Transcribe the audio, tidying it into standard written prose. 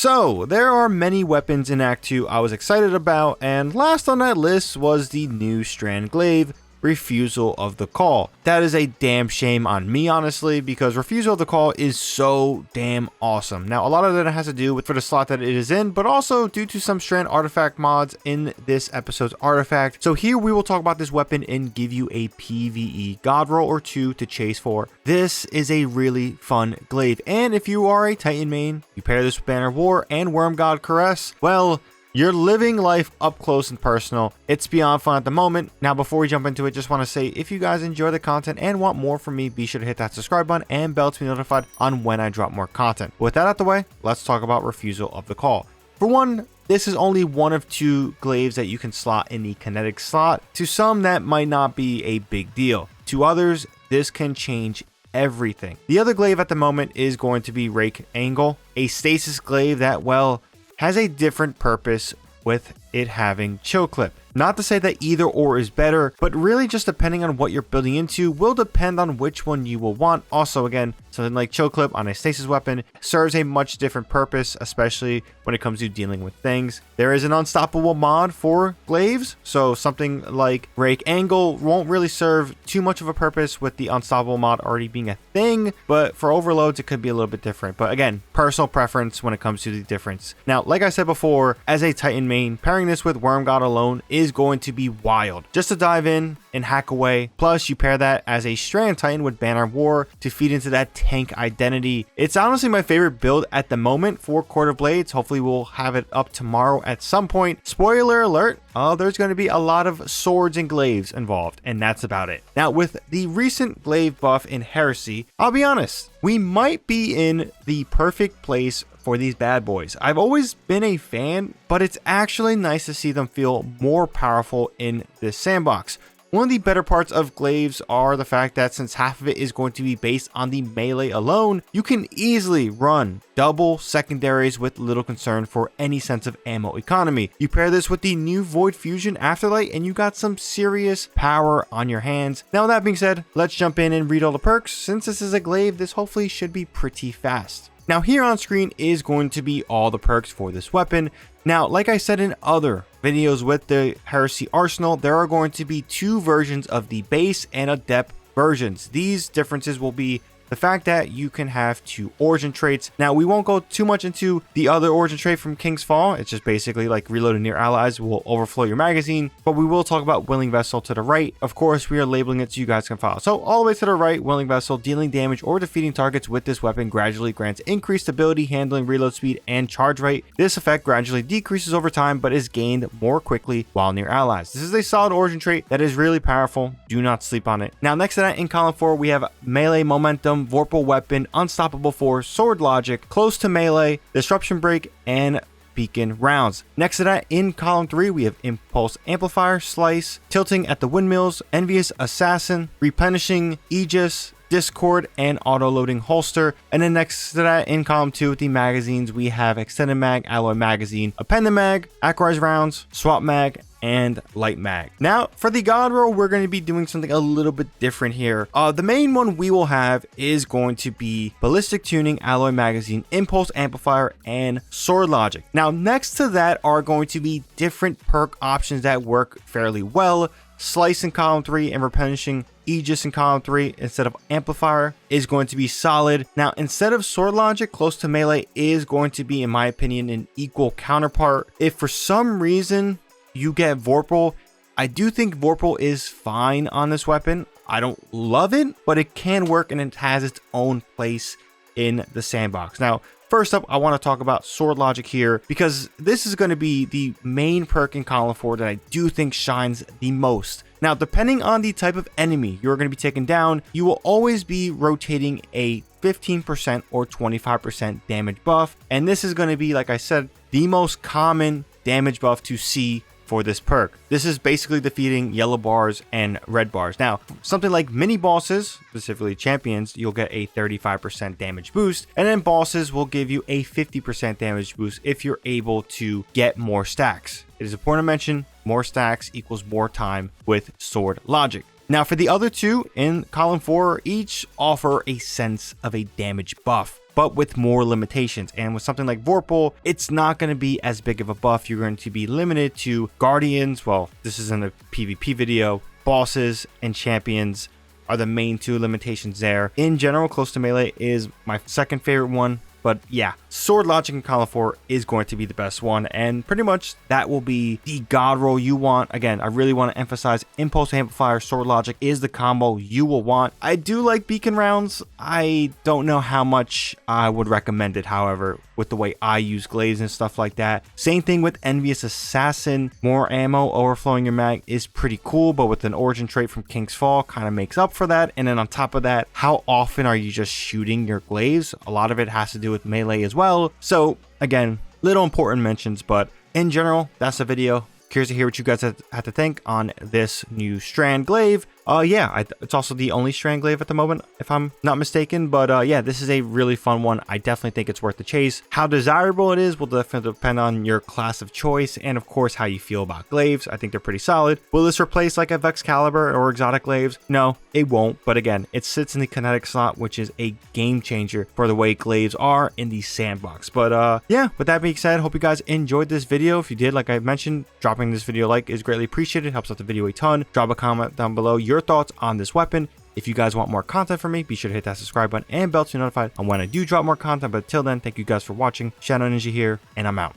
So, there are many weapons in Act 2 I was excited about, and last on that list was the new Strand Glaive, Refusal of the Call. That is a damn shame on me, honestly, because Refusal of the Call is so damn awesome. Now, a lot of that has to do with for the slot that it is in, but also due to some Strand artifact mods in this episode's artifact. So here we will talk about this weapon and give you a PvE God roll or two to chase for. This is a really fun glaive, and if you are a Titan main, you pair this with Banner of War and Worm God Caress, well, you're living life up close and personal. It's beyond fun at the moment. Now, before we jump into it, just want to say, if you guys enjoy the content and want more from me, be sure to hit that subscribe button and bell to be notified on when I drop more content. With that out the way, let's talk about Refusal of the Call. For one, this is only one of two glaives that you can slot in the kinetic slot. To some, that might not be a big deal. To others, this can change everything. The other glaive at the moment is going to be Rake Angle, a stasis glaive that, well, has a different purpose with it having chill clip. Not to say that either or is better, but really just depending on what you're building into will depend on which one you will want. Also, again, something like chill clip on a stasis weapon serves a much different purpose, especially when it comes to dealing with things. There is an unstoppable mod for glaives, so something like Rake Angle won't really serve too much of a purpose with the unstoppable mod already being a thing, but for overloads it could be a little bit different. But again, personal preference when it comes to the difference. Now, like I said before, as a Titan main, pairing this with Worm God alone is going to be wild. Just to dive in and hack away. Plus, you pair that as a Strand Titan with Banner of War to feed into that tank identity. It's honestly my favorite build at the moment for Court of Blades. Hopefully, we'll have it up tomorrow at some point. Spoiler alert, there's going to be a lot of swords and glaives involved, and that's about it. Now, with the recent glaive buff in Heresy, I'll be honest, we might be in the perfect place for these bad boys. I've always been a fan, but it's actually nice to see them feel more powerful in this sandbox. One of the better parts of glaives are the fact that since half of it is going to be based on the melee alone, you can easily run double secondaries with little concern for any sense of ammo economy. You pair this with the new Void Fusion Afterlight and you got some serious power on your hands. Now, that being said, let's jump in and read all the perks. Since this is a glaive, this hopefully should be pretty fast. Now, here on screen is going to be all the perks for this weapon. Now, like I said in other videos with the Heresy Arsenal, there are going to be two versions of the base and adept versions. These differences will be the fact that you can have two origin traits. Now, we won't go too much into the other origin trait from King's Fall. It's just basically like reloading near allies will overflow your magazine, but we will talk about Willing Vessel to the right. Of course, we are labeling it so you guys can follow. So all the way to the right, Willing Vessel, dealing damage or defeating targets with this weapon gradually grants increased ability, handling, reload speed, and charge rate. This effect gradually decreases over time, but is gained more quickly while near allies. This is a solid origin trait that is really powerful. Do not sleep on it. Now, next to that in column 4, we have Melee Momentum, Vorpal Weapon, Unstoppable Force, Sword Logic, Close to Melee, Disruption Break, and Beacon Rounds. Next to that in column 3, we have Impulse Amplifier, Slice, Tilting at the Windmills, Envious Assassin, Replenishing Aegis, Discord, and Auto-Loading Holster. And then next to that in column 2 with the magazines, we have Extended Mag, Alloy Magazine, Appended Mag, Acquisition Rounds, Swap Mag, and Light Mag. Now, for the God roll, we're going to be doing something a little bit different here. The main one we will have is going to be Ballistic Tuning, Alloy Magazine, Impulse Amplifier, and Sword Logic. Now, next to that are going to be different perk options that work fairly well. Slice in column 3 and Replenishing Aegis in column 3 instead of Amplifier is going to be solid. Now, instead of Sword Logic, Close to Melee is going to be, in my opinion, an equal counterpart. If for some reason you get Vorpal, I do think Vorpal is fine on this weapon. I don't love it, but it can work and it has its own place in the sandbox. Now, first up, I want to talk about Sword Logic here because this is going to be the main perk in column 4 that I do think shines the most. Now, depending on the type of enemy you're going to be taking down, you will always be rotating a 15% or 25% damage buff. And this is going to be, like I said, the most common damage buff to see for this perk. This is basically defeating yellow bars and red bars. Now, something like mini bosses, specifically champions, you'll get a 35% damage boost, and then bosses will give you a 50% damage boost if you're able to get more stacks. It is important to mention, more stacks equals more time with Sword Logic. Now, for the other two in column 4, each offer a sense of a damage buff. but with more limitations. And with something like Vorpal, it's not going to be as big of a buff. You're going to be limited to guardians. Well, this is in the PvP video. Bosses and champions are the main two limitations there. In general, close to melee is my second favorite one. But yeah, Sword Logic and Colifor is going to be the best one, and pretty much that will be the God roll you want. Again, I really want to emphasize Impulse Amplifier, Sword Logic is the combo you will want. I do like beacon rounds. I don't know how much I would recommend it, however, with the way I use glaives and stuff like that. Same thing with Envious Assassin. More ammo overflowing your mag is pretty cool, but with an origin trait from King's Fall kind of makes up for that. And then on top of that, how often are you just shooting your glaives? A lot of it has to do with melee as well. So again, little important mentions, but in general, that's the video. Curious to hear what you guys have to think on this new Strand Glaive. Yeah, it's also the only Strand Glaive at the moment, if I'm not mistaken. But yeah, this is a really fun one. I definitely think it's worth the chase. How desirable it is will definitely depend on your class of choice and, of course, how you feel about glaives. I think they're pretty solid. Will this replace like a Vexcalibur or exotic glaives? No, it won't. But again, it sits in the kinetic slot, which is a game changer for the way glaives are in the sandbox. But yeah, with that being said, hope you guys enjoyed this video. If you did, like I mentioned, dropping this video a like is greatly appreciated. Helps out the video a ton. Drop a comment down below your thoughts on this weapon. If you guys want more content from me, be sure to hit that subscribe button and bell to be notified on when I do drop more content. But till then, thank you guys for watching. ShadowNinja here, and I'm out.